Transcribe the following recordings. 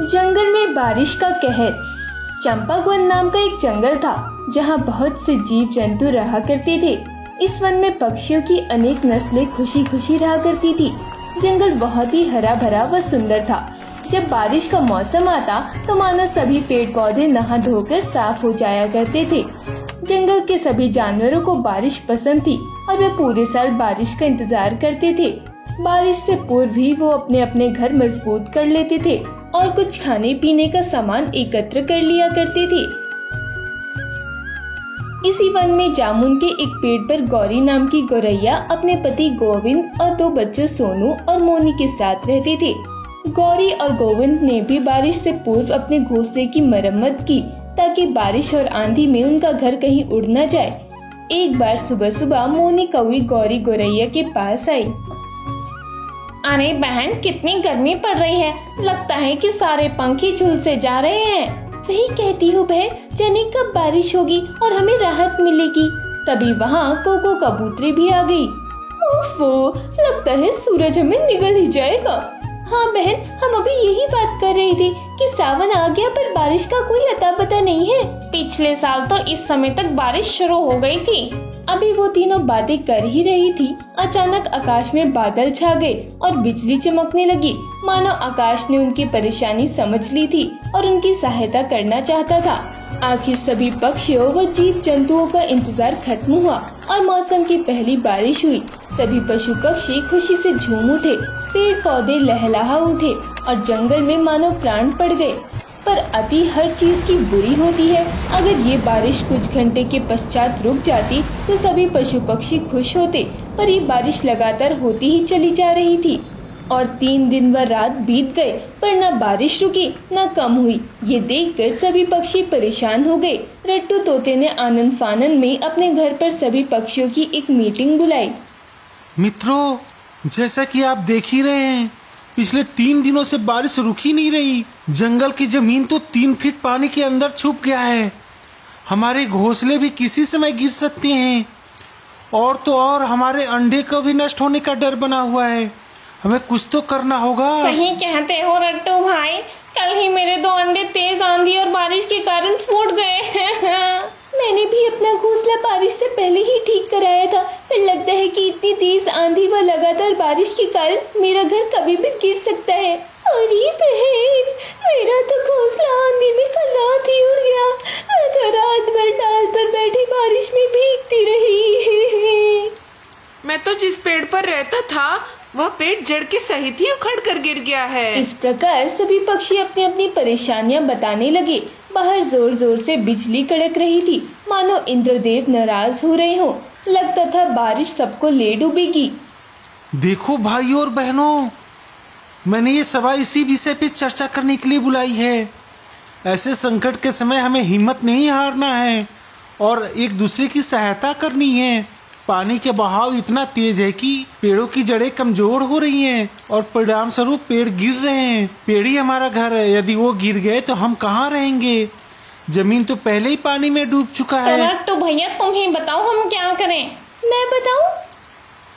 जंगल में बारिश का कहर। चंपावन नाम का एक जंगल था जहाँ बहुत से जीव जंतु रहा करते थे। इस वन में पक्षियों की अनेक नस्लें खुशी खुशी रहा करती थी। जंगल बहुत ही हरा भरा व सुंदर था। जब बारिश का मौसम आता तो मानो सभी पेड़ पौधे नहा धोकर साफ हो जाया करते थे। जंगल के सभी जानवरों को बारिश पसंद थी और वे पूरे साल बारिश का इंतजार करते थे। बारिश से पूर्व ही वो अपने अपने घर मजबूत कर लेते थे और कुछ खाने पीने का सामान एकत्र कर लिया करते थे। इसी वन में जामुन के एक पेड़ पर गौरी नाम की गौरैया अपने पति गोविंद और 2 बच्चों सोनू और मोनी के साथ रहते थे। गौरी और गोविंद ने भी बारिश से पूर्व अपने घोंसले की मरम्मत की ताकि बारिश और आंधी में उनका घर कहीं उड़ न जाए। एक बार सुबह सुबह मोनी कौवी गौरी गौरैया के पास आई। अरे बहन, कितनी गर्मी पड़ रही है। लगता है कि सारे पंखी झुलसे जा रहे हैं। सही कहती हो बहन, जाने कब बारिश होगी और हमें राहत मिलेगी। तभी वहाँ कोको कबूतरी भी आ गई। ओफो, लगता है सूरज हमें निगल ही जाएगा। हाँ बहन, हम अभी यही बात कर रहे थे कि सावन आ गया पर बारिश का कोई अता पता नहीं है। पिछले साल तो इस समय तक बारिश शुरू हो गई थी। अभी वो तीनों बातें कर ही रही थी, अचानक आकाश में बादल छा गए और बिजली चमकने लगी। मानो आकाश ने उनकी परेशानी समझ ली थी और उनकी सहायता करना चाहता था। आखिर सभी पक्षियों व जीव जंतुओं का इंतजार खत्म हुआ और मौसम की पहली बारिश हुई। सभी पशु पक्षी खुशी से झूम उठे, पेड़ पौधे लहलहा उठे और जंगल में मानो प्राण पड़ गए। पर अति हर चीज की बुरी होती है। अगर ये बारिश कुछ घंटे के पश्चात रुक जाती तो सभी पशु पक्षी खुश होते, पर ये बारिश लगातार होती ही चली जा रही थी और 3 दिन व रात बीत गए पर न बारिश रुकी न कम हुई। ये देखकर सभी पक्षी परेशान हो गए। रट्टू तोते ने आनंद फानन में अपने घर पर सभी पक्षियों की एक मीटिंग बुलाई। मित्रों, जैसा कि आप देख ही रहे हैं, पिछले 3 दिनों से बारिश रुक ही नहीं रही। जंगल की जमीन तो 3 फीट पानी के अंदर छुप गया है। हमारे घोंसले भी किसी समय गिर सकते हैं और तो और हमारे अंडे को भी नष्ट होने का डर बना हुआ है। हमें कुछ तो करना होगा। सही कहते हो रट्टू भाई, कल ही मेरे 2 अंडे तेज आंधी और बारिश के कारण फूट गए। मैंने भी अपना घोंसला बारिश से पहले ही ठीक कराया था, पर लगता है कि इतनी तेज आंधी व लगातार बारिश के कारण मेरा घर कभी भी गिर सकता है। अरे बहन, मेरा तो घोंसला आंधी में कल रात ही उड़ गया। मैं तो रात भर डाल पर बैठी बारिश में भीगती रही। मैं तो जिस पेड़ पर रहता था वह पेड़ जड़ के सहित ही उखड़ कर गिर गया है। इस प्रकार सभी पक्षी अपनी अपनी परेशानियां बताने लगे। बाहर जोर जोर से बिजली कड़क रही थी, मानो इंद्रदेव नाराज हो रहे हो। लगता था बारिश सबको ले डूबेगी। देखो भाइयों और बहनों, मैंने ये सभा इसी विषय पे चर्चा करने के लिए बुलाई है। ऐसे संकट के समय हमें हिम्मत नहीं हारना है और एक दूसरे की सहायता करनी है। पानी के बहाव इतना तेज है कि पेड़ों की जड़ें कमजोर हो रही हैं और परिणाम स्वरूप पेड़ गिर रहे हैं। पेड़ ही हमारा घर है, यदि वो गिर गए तो हम कहाँ रहेंगे। जमीन तो पहले ही पानी में डूब चुका है। तो भैया तुम ही बताओ हम क्या करें। मैं बताऊं?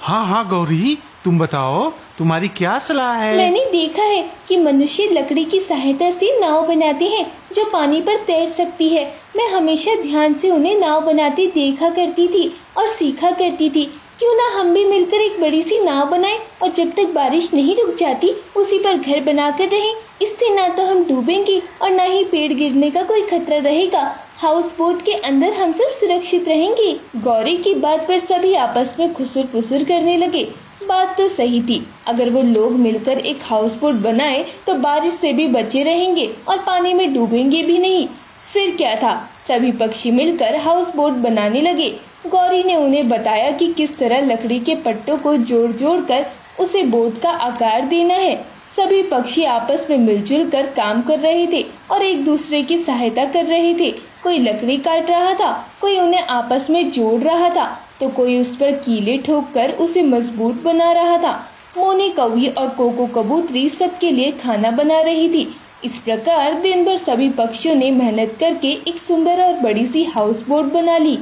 हाँ गौरी, तुम बताओ, तुम्हारी क्या सलाह है। मैंने देखा है कि मनुष्य लकड़ी की सहायता से नाव बनाते हैं जो पानी पर तैर सकती है। मैं हमेशा ध्यान से उन्हें नाव बनाते देखा करती थी और सीखा करती थी। क्यों ना हम भी मिलकर एक बड़ी सी नाव बनाएं और जब तक बारिश नहीं रुक जाती उसी पर घर बनाकर रहें। इससे ना तो हम डूबेंगे और ना ही पेड़ गिरने का कोई खतरा रहेगा। हाउस बोट के अंदर हम सब सुरक्षित रहेंगे। गौरी की बात पर सभी आपस में खुसुर पुसुर करने लगे। बात तो सही थी। अगर वो लोग मिलकर एक हाउस बोट बनाए तो बारिश से भी बचे रहेंगे और पानी में डूबेंगे भी नहीं। फिर क्या था, सभी पक्षी मिलकर हाउस बोट बनाने लगे। गौरी ने उन्हें बताया कि किस तरह लकड़ी के पट्टों को जोड़ जोड़ कर उसे बोट का आकार देना है। सभी पक्षी आपस में मिलजुल कर काम कर रहे थे और एक दूसरे की सहायता कर रहे थे। कोई लकड़ी काट रहा था, कोई उन्हें आपस में जोड़ रहा था, तो कोई उस पर कीले ठोक कर उसे मजबूत बना रहा था। मोनी कौवी और कोको कबूतरी सबके लिए खाना बना रही थी। इस प्रकार दिन भर सभी पक्षियों ने मेहनत करके एक सुंदर और बड़ी सी हाउस बोट बना ली।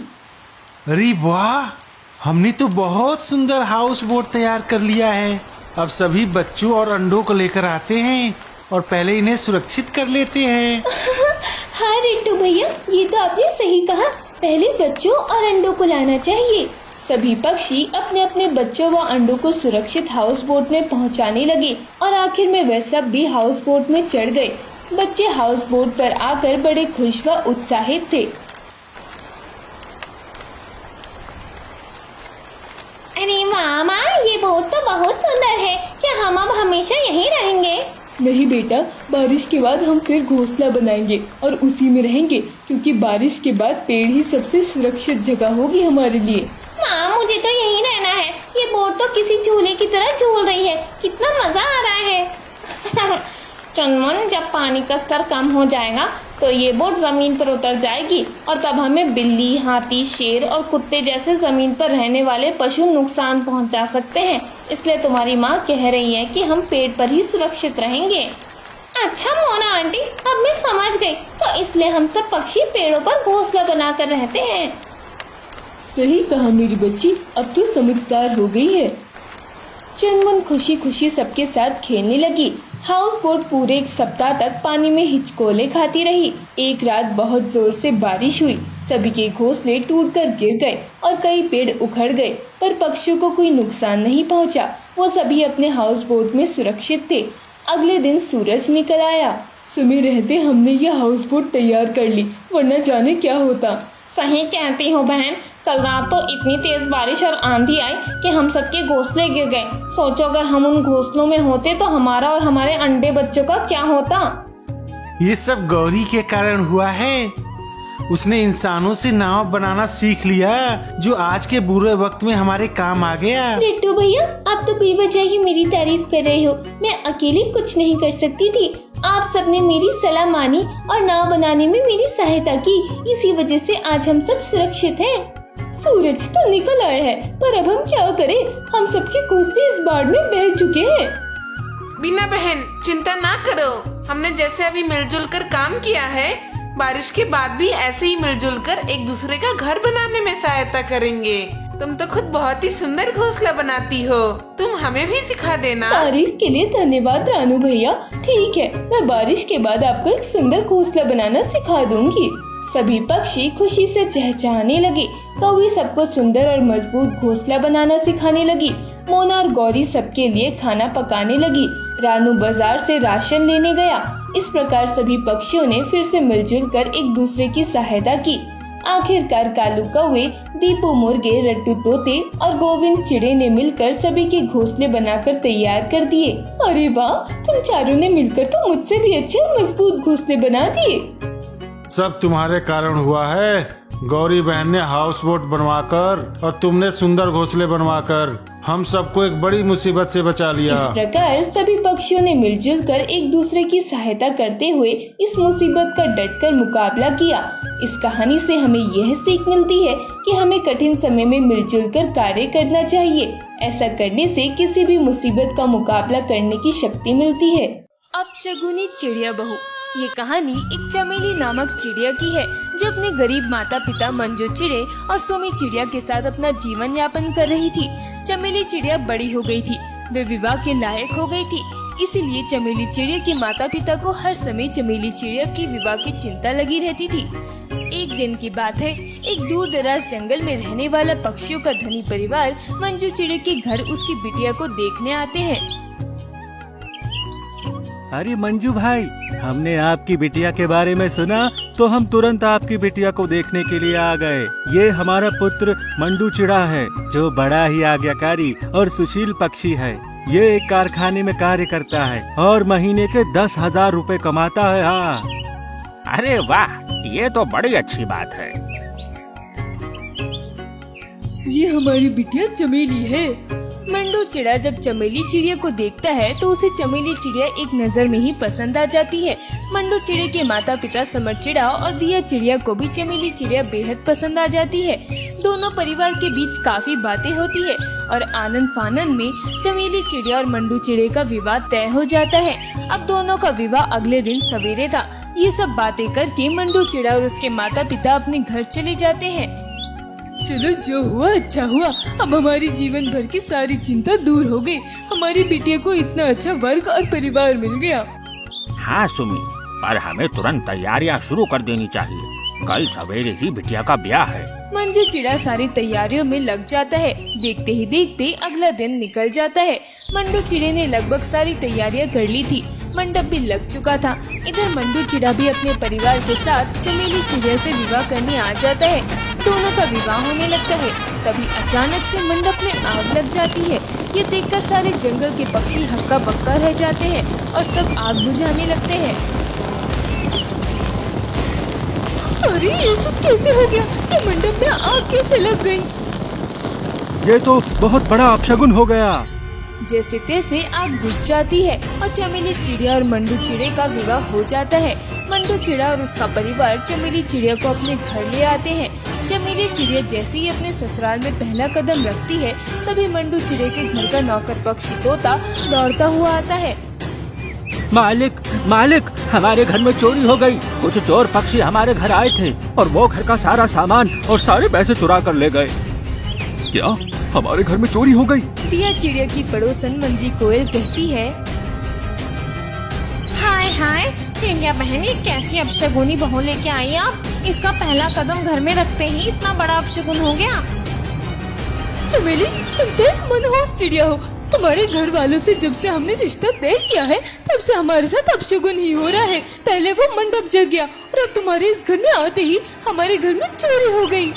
अरे वाह, हमने तो बहुत सुंदर हाउस बोट तैयार कर लिया है। अब सभी बच्चों और अंडों को लेकर आते हैं और पहले इन्हें सुरक्षित कर लेते हैं। हाँ रिट्टू भैया, ये तो आपने सही कहा। पहले बच्चों और अंडों को लाना चाहिए। सभी पक्षी अपने अपने बच्चों व अंडों को सुरक्षित हाउस बोट में पहुंचाने लगे और आखिर में वह सब भी हाउस बोट में चढ़ गए। बच्चे हाउस बोट पर आकर बड़े खुश व उत्साहित थे। अरे मामा, ये बोट तो बहुत सुंदर है। क्या हम अब हमेशा यहीं रहेंगे? नहीं बेटा, बारिश के बाद हम फिर घोंसला बनाएंगे और उसी में रहेंगे, क्योंकि बारिश के बाद पेड़ ही सबसे सुरक्षित जगह होगी हमारे लिए। माँ, मुझे तो यहीं रहना है। ये बोट तो किसी झूले की तरह झूल रही है। कितना मजा आ रहा है। चंदमन, जब पानी का स्तर कम हो जाएगा तो ये बोट जमीन पर उतर जाएगी और तब हमें बिल्ली, हाथी, शेर और कुत्ते जैसे जमीन पर रहने वाले पशु नुकसान पहुंचा सकते हैं। इसलिए तुम्हारी माँ कह रही है कि हम पेड़ पर ही सुरक्षित रहेंगे। अच्छा मोना आंटी, अब मैं समझ गई। तो इसलिए हम सब पक्षी पेड़ों पर घोंसला बनाकर रहते हैं। सही कहा मेरी बच्ची, अब तो समझदार हो गई है। चंदमुन खुशी खुशी सबके साथ खेलने लगी। हाउस बोट पूरे एक सप्ताह तक पानी में हिचकोले खाती रही। एक रात बहुत जोर से बारिश हुई। सभी के घोंसले टूटकर गिर गए और कई पेड़ उखड़ गए, पर पक्षियों को कोई नुकसान नहीं पहुंचा। वो सभी अपने हाउस बोट में सुरक्षित थे। अगले दिन सूरज निकल आया। समय रहते हमने यह हाउस बोट तैयार कर ली, वरना जाने क्या होता। सही कहती हो बहन। कल रात तो इतनी तेज बारिश और आंधी आई कि हम सबके घोंसले गिर गए। सोचो, अगर हम उन घोंसलों में होते तो हमारा और हमारे अंडे बच्चों का क्या होता। ये सब गौरी के कारण हुआ है। उसने इंसानों से नाव बनाना सीख लिया, जो आज के बुरे वक्त में हमारे काम आ गया। रिट्टू भैया, आप तो बेवजह ही मेरी तारीफ कर रहे हो। मैं अकेली कुछ नहीं कर सकती थी। आप सबने मेरी सलाह मानी और नाव बनाने में मेरी सहायता की। इसी वजह से आज हम सब सुरक्षित हैं। सूरज तो निकल आया है, पर अब हम क्या करें? हम सबके घोंसले इस बाढ़ में बह चुके हैं। बीना बहन, चिंता ना करो। हमने जैसे अभी मिलजुल कर काम किया है, बारिश के बाद भी ऐसे ही मिलजुल कर एक दूसरे का घर बनाने में सहायता करेंगे। तुम तो खुद बहुत ही सुंदर घोंसला बनाती हो। तुम हमें भी सिखा देना। तारीफ के लिए धन्यवाद रानू भैया। ठीक है, मैं बारिश के बाद आपको एक सुंदर घोंसला बनाना सिखा दूंगी। सभी पक्षी खुशी से चहचहाने लगे। कौवी सबको सुंदर और मजबूत घोंसला बनाना सिखाने लगी। मोना और गौरी सबके लिए खाना पकाने लगी। रानू बाजार से राशन लेने गया। इस प्रकार सभी पक्षियों ने फिर से मिलजुल कर एक दूसरे की सहायता की। आखिरकार कालू कौवे, दीपू मुर्गे, रट्टू तोते और गोविंद चिड़े ने मिलकर सभी के घोंसले बनाकर तैयार कर दिए। अरे वाह, तुम चारों ने मिलकर तो मुझसे भी अच्छे और मजबूत घोंसले बना दिए। सब तुम्हारे कारण हुआ है। गौरी बहन ने हाउस बोट बनवाकर और तुमने सुंदर घोंसले बनवाकर हम सबको एक बड़ी मुसीबत से बचा लिया। इस प्रकार सभी पक्षियों ने मिलजुल कर एक दूसरे की सहायता करते हुए इस मुसीबत का डटकर मुकाबला किया। इस कहानी से हमें यह सीख मिलती है कि हमें कठिन समय में मिलजुल कर कार्य करना चाहिए। ऐसा करने से किसी भी मुसीबत का मुकाबला करने की शक्ति मिलती है। अब शगुनी चिड़िया बहू। ये कहानी एक चमेली नामक चिड़िया की है, जो अपने गरीब माता पिता मंजू चिड़े और सोमी चिड़िया के साथ अपना जीवन यापन कर रही थी। चमेली चिड़िया बड़ी हो गई थी, वे विवाह के लायक हो गई थी। इसीलिए चमेली चिड़िया के माता पिता को हर समय चमेली चिड़िया की विवाह की चिंता लगी रहती थी। एक दिन की बात है, एक दूर दराज जंगल में रहने वाला पक्षियों का धनी परिवार मंजू चिड़े के घर उसकी बिटिया को देखने आते हैं। अरे मंजू भाई, हमने आपकी बिटिया के बारे में सुना तो हम तुरंत आपकी बिटिया को देखने के लिए आ गए। ये हमारा पुत्र मंडू चिड़ा है, जो बड़ा ही आज्ञाकारी और सुशील पक्षी है। ये एक कारखाने में कार्य करता है और महीने के 10,000 रुपए कमाता है। हाँ। अरे वाह, ये तो बड़ी अच्छी बात है। ये हमारी बिटिया चमेली है। मंडू चिड़ा जब चमेली चिड़िया को देखता है तो उसे चमेली चिड़िया एक नजर में ही पसंद आ जाती है। मंडू चिड़े के माता पिता समर चिड़ा और दिया चिड़िया को भी चमेली चिड़िया बेहद पसंद आ जाती है। दोनों परिवार के बीच काफी बातें होती है और आनंद फानन में चमेली चिड़िया और मंडू चिड़े का विवाह तय हो जाता है। अब दोनों का विवाह अगले दिन सवेरे था। ये सब बातें करके मंडू चिड़ा और उसके माता पिता अपने घर चले जाते हैं। चलो, जो हुआ अच्छा हुआ। अब हमारी जीवन भर की सारी चिंता दूर हो गई। हमारी बिटिया को इतना अच्छा वर्ग और परिवार मिल गया। हाँ सुमी, पर हमें तुरंत तैयारियां शुरू कर देनी चाहिए। कल सवेरे ही बिटिया का ब्याह है। मंडू चिड़ा सारी तैयारियों में लग जाता है। देखते ही देखते अगला दिन निकल जाता है। मंडू चिड़े ने लगभग सारी तैयारियां कर ली थी। मंडप भी लग चुका था। इधर मंडू चिड़ा भी अपने परिवार के साथ चमेली चिड़िया से विवाह करने आ जाता है। दोनों का विवाह होने लगता है। तभी अचानक से मंडप में आग लग जाती है। ये देखकर सारे जंगल के पक्षी हक्का बक्का रह जाते हैं और सब आग बुझाने लगते हैं। अरे ये सब कैसे हो गया? ये मंडप में आग कैसे लग गई? ये तो बहुत बड़ा अपशगुन हो गया। जैसे तैसे आग बुझ जाती है और चमेली चिड़िया और मंडू चिड़े का विवाह हो जाता है। मंडू चिड़ा और उसका परिवार चमेली चिड़िया को अपने घर ले आते हैं। चमेली चिड़िया जैसे ही अपने ससुराल में पहला कदम रखती है, तभी मंडू चिड़े के घर का नौकर पक्षी तोता दौड़ता हुआ आता है। मालिक, मालिक, हमारे घर में चोरी हो गई। कुछ चोर पक्षी हमारे घर आए थे और वो घर का सारा सामान और सारे पैसे चुरा कर ले गए। क्या हमारे घर में चोरी हो गई? दिया चिड़िया की पड़ोसन मंजी कोयल कहती है। हाय हाय चिड़िया बहन, ये कैसी अपशगुनी बहू लेके आई आप? इसका पहला कदम घर में रखते ही इतना बड़ा अपशगुन हो गया। चमेली, तुम तो एक मनहूस चिड़िया हो। तुम्हारे घर वालों से जब से हमने रिश्ता तय किया है, तब से हमारे साथ अपशगुन ही हो रहा है। पहले वो मंडप जल गया और अब तुम्हारे इस घर में आते ही हमारे घर में चोरी हो गई।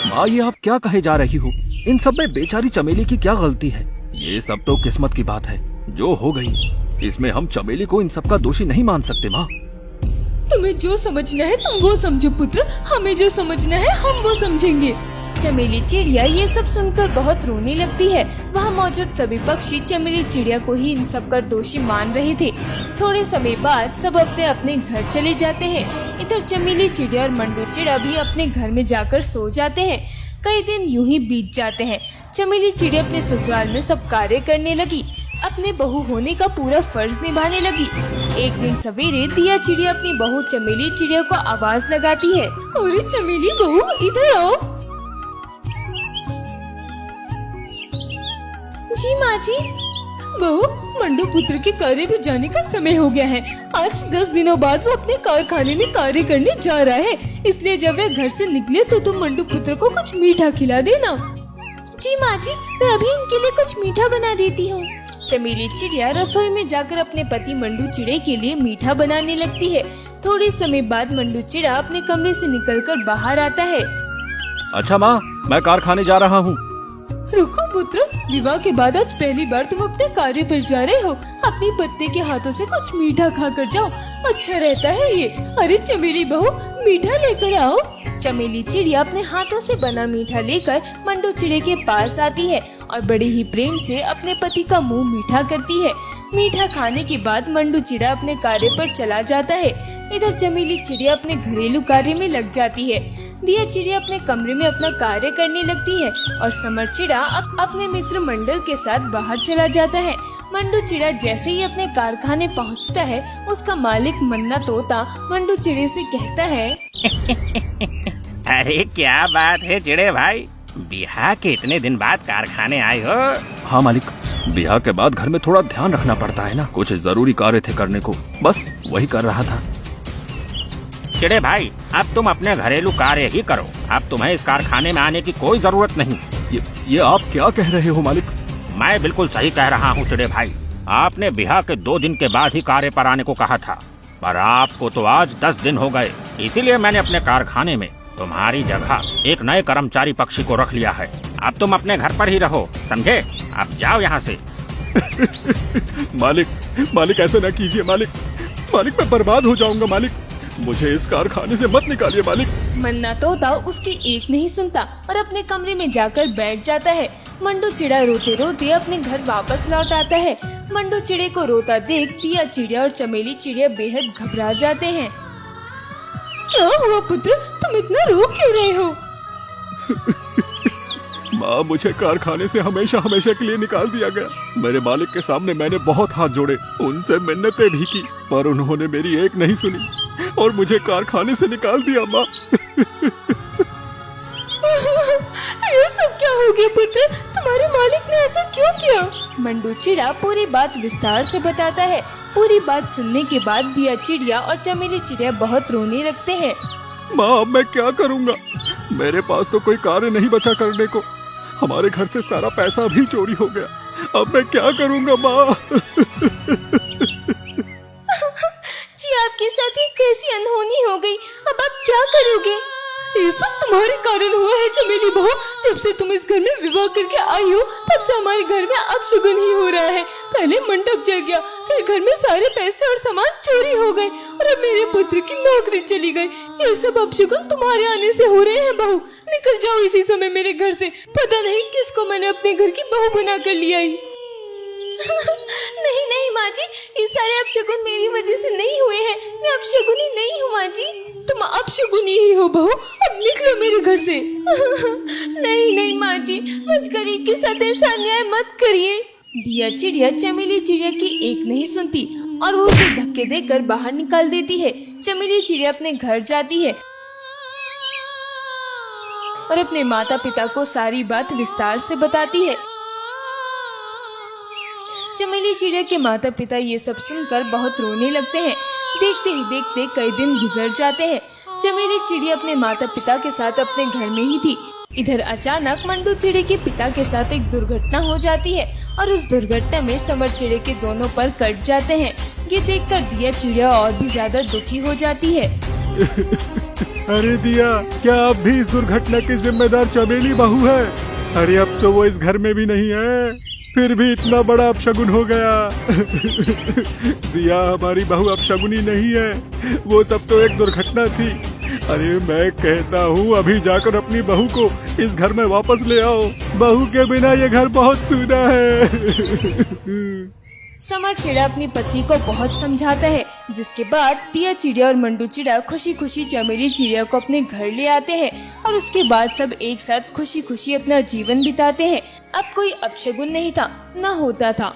माँ, ये आप क्या कहे जा रही हो? इन सब में बेचारी चमेली की क्या गलती है? ये सब तो किस्मत की बात है, जो हो गई। इसमें हम चमेली को इन सब का दोषी नहीं मान सकते माँ। तुम्हें जो समझना है तुम वो समझो पुत्र, हमें जो समझना है हम वो समझेंगे। चमेली चिड़िया ये सब सुनकर बहुत रोने लगती है। वहाँ मौजूद सभी पक्षी चमेली चिड़िया को ही इन सब का दोषी मान रहे थे। थोड़े समय बाद सब अपने अपने घर चले जाते हैं। इधर चमेली चिड़िया और मंडू चिड़ा भी अपने घर में जाकर सो जाते हैं। कई दिन यूं ही बीत जाते हैं। चमेली चिड़िया अपने ससुराल में सब कार्य करने लगी, अपने बहू होने का पूरा फर्ज निभाने लगी। एक दिन सवेरे दिया चिड़िया अपनी बहू चमेली चिड़िया को आवाज लगाती है। अरे चमेली बहू, इधर आओ। जी माँ जी। बहू, मंडू पुत्र के कार्य पे जाने का समय हो गया है। आज 10 दिनों बाद वो अपने कारखाने में कार्य करने जा रहा है, इसलिए जब वह घर से निकले तो तुम मंडू पुत्र को कुछ मीठा खिला देना। जी माँ जी, मैं अभी इनके लिए कुछ मीठा बना देती हूँ। चमेली चिड़िया रसोई में जाकर अपने पति मंडू चिड़े के लिए मीठा बनाने लगती है। थोड़ी समय बाद मंडू चिड़ा अपने कमरे से निकलकर बाहर आता है। अच्छा माँ, मैं कारखाने जा रहा हूँ। रुको पुत्र, विवाह के बाद आज पहली बार तुम अपने कार्य पर जा रहे हो। अपनी पत्नी के हाथों से कुछ मीठा खा कर जाओ, अच्छा रहता है ये। अरे चमेली बहू, मीठा लेकर आओ। चमेली चिड़िया अपने हाथों से बना मीठा लेकर मंडू चिड़े के पास आती है और बड़े ही प्रेम से अपने पति का मुंह मीठा करती है। मीठा खाने के बाद मंडू चिड़ा अपने कार्य पर चला जाता है। इधर चमेली चिड़िया अपने घरेलू कार्य में लग जाती है। दिया चिड़िया अपने कमरे में अपना कार्य करने लगती है और समर चिड़ा अपने मित्र मंडल के साथ बाहर चला जाता है। मंडू चिड़ा जैसे ही अपने कारखाने पहुंचता है, उसका मालिक मन्ना तोता मंडू चिड़े से कहता है। अरे क्या बात है चिड़े भाई, बिहार के इतने दिन बाद कारखाने आए हो? हाँ मालिक, बिहार के बाद घर में थोड़ा ध्यान रखना पड़ता है ना। कुछ जरूरी कार्य थे करने को, बस वही कर रहा था। चिड़े भाई, अब तुम अपने घरेलू कार्य ही करो। अब तुम्हें इस कारखाने में आने की कोई जरूरत नहीं। ये आप क्या कह रहे हो मालिक? मैं बिल्कुल सही कह रहा हूँ चिड़े भाई। आपने बिहार के 2 दिन के बाद ही कार्य पर आने को कहा था, पर आपको तो आज 10 दिन हो गए। इसीलिए मैंने अपने कारखाने में तुम्हारी जगह एक नए कर्मचारी पक्षी को रख लिया है। अब तुम अपने घर पर ही रहो, समझे? अब जाओ यहाँ से। मालिक ऐसा न कीजिए मालिक, मैं बर्बाद हो जाऊंगा मालिक। मुझे इस कारखाने से मत निकालिए मालिक। मन्ना तोता उसकी एक नहीं सुनता और अपने कमरे में जाकर बैठ जाता है। मंडू चिड़ा रोते रोते अपने घर वापस लौट आता है। मंडू चिड़े को रोता देख दिया चिड़िया और चमेली चिड़िया बेहद घबरा जाते हैं। क्या हुआ पुत्र, तुम इतना रो क्यों रहे हो? माँ, मुझे कारखाने से हमेशा के लिए निकाल दिया गया। मेरे मालिक के सामने मैंने बहुत हाथ जोड़े, उनसे मिन्नतें भी की, पर उन्होंने मेरी एक नहीं सुनी और मुझे कारखाने से निकाल दिया। माँ, ये सब क्या हो गया पुत्र? तुम हमारे मालिक ने ऐसा क्यों किया? मंडू चिड़ा पूरी बात विस्तार से बताता है। पूरी बात सुनने के बाद दिया चिड़िया और चमेली चिड़िया बहुत रोने लगते हैं। माँ, अब मैं क्या करूँगा? मेरे पास तो कोई कार्य नहीं बचा करने को। हमारे घर से सारा पैसा भी चोरी हो गया। अब मैं क्या करूँगा माँ? जी, आपके साथ ये कैसी अनहोनी हो गई? अब आप क्या करोगे? ये सब तुम्हारे कारण हुआ है चमेली बहू। जब से तुम इस घर में विवाह करके आई हो तब से हमारे घर में अपशगुन ही हो रहा है। पहले मंडप जल गया, फिर घर में सारे पैसे और सामान चोरी हो गए और अब मेरे पुत्र की नौकरी चली गई। ये सब अपशगुन तुम्हारे आने से हो रहे हैं बहू। निकल जाओ इसी समय मेरे घर से। पता नहीं किसको मैंने अपने घर की बहू बना कर लिया ही। नहीं नहीं माँ जी, ये सारे अपशगुन मेरी वजह से नहीं हुए हैं। मैं अपशगुनी नहीं हूँ माँ जी। तुम अपशगुनी ही हो बहू। अब निकलो मेरे घर से। नहीं नहीं माँ जी, मुझ गरीब के साथ ऐसा अन्याय मत करिए। दिया चिड़िया चमेली चिड़िया की एक नहीं सुनती और वो उसे धक्के देकर बाहर निकाल देती है। चमेली चिड़िया अपने घर जाती है और अपने माता पिता को सारी बात विस्तार से बताती है। चमेली चिड़िया के माता पिता ये सब सुनकर बहुत रोने लगते हैं। देखते ही देखते कई दिन गुजर जाते हैं। चमेली चिड़िया अपने माता पिता के साथ अपने घर में ही थी। इधर अचानक मंडू चिड़े के पिता के साथ एक दुर्घटना हो जाती है और उस दुर्घटना में समर चिड़े के दोनों पर कट जाते हैं। ये देखकर दिया चिड़िया और भी ज्यादा दुखी हो जाती है। अरे दिया, क्या अब भी इस दुर्घटना की जिम्मेदार चमेली बहू है? अरे अब तो वो इस घर में भी नहीं है, फिर भी इतना बड़ा अपशगुन हो गया। दिया, हमारी बहू अपशगुनी नहीं है, वो सब तो एक दुर्घटना थी। अरे मैं कहता हूँ अभी जाकर अपनी बहू को इस घर में वापस ले आओ। बहू के बिना ये घर बहुत सूना है। समर चिड़ा अपनी पत्नी को बहुत समझाता है, जिसके बाद दिया चिड़िया और मंडू चिड़ा खुशी खुशी चमेली चिड़िया को अपने घर ले आते हैं और उसके बाद सब एक साथ खुशी खुशी अपना जीवन बिताते हैं। अब कोई अपशगुन नहीं था, न होता था।